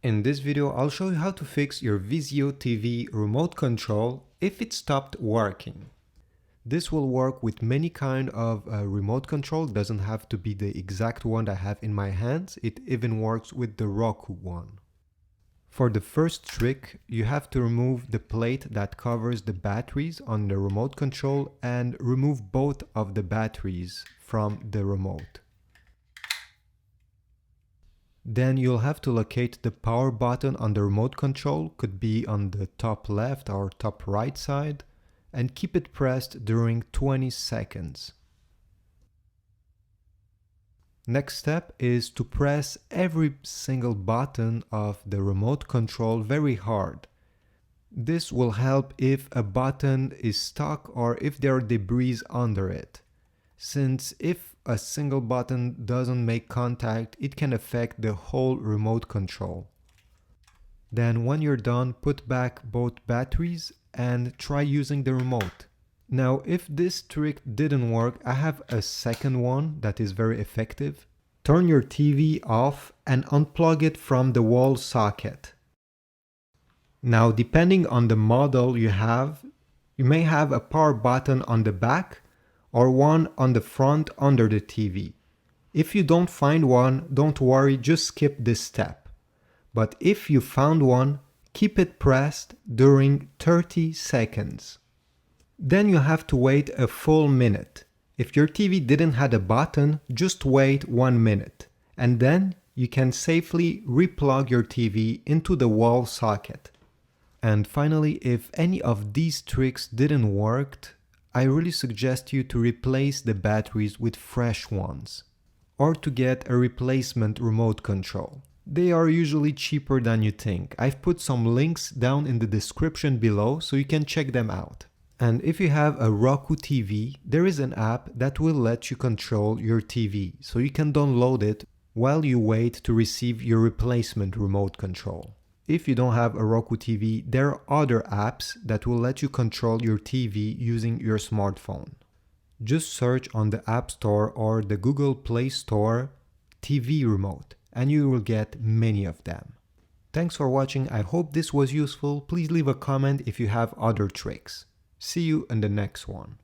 In this video, I'll show you how to fix your Vizio TV remote control if it stopped working. This will work with many kind of remote control. It doesn't have to be the exact one I have in my hands. It even works with the Roku one. For the first trick, you have to remove the plate that covers the batteries on the remote control and remove both of the batteries from the remote. Then you'll have to locate the power button on the remote control, could be on the top left or top right side, and keep it pressed during 20 seconds. Next step is to press every single button of the remote control very hard. This will help if a button is stuck or if there are debris under it, since if a single button doesn't make contact, it can affect the whole remote control. Then when you're done, put back both batteries and try using the remote. Now, if this trick didn't work, I have a second one that is very effective. Turn your TV off and unplug it from the wall socket. Now, depending on the model you have, you may have a power button on the back or one on the front under the TV. If you don't find one, don't worry, just skip this step. But if you found one, keep it pressed during 30 seconds. Then you have to wait a full minute. If your TV didn't have a button, just wait 1 minute. And then you can safely replug your TV into the wall socket. And finally, if any of these tricks didn't work, I really suggest you to replace the batteries with fresh ones, or to get a replacement remote control. They are usually cheaper than you think. I've put some links down in the description below so you can check them out. And if you have a Roku TV, there is an app that will let you control your TV, so you can download it while you wait to receive your replacement remote control. If you don't have a Roku TV, there are other apps that will let you control your TV using your smartphone. Just search on the App Store or the Google Play Store TV remote and you will get many of them. Thanks for watching. I hope this was useful. Please leave a comment if you have other tricks. See you in the next one.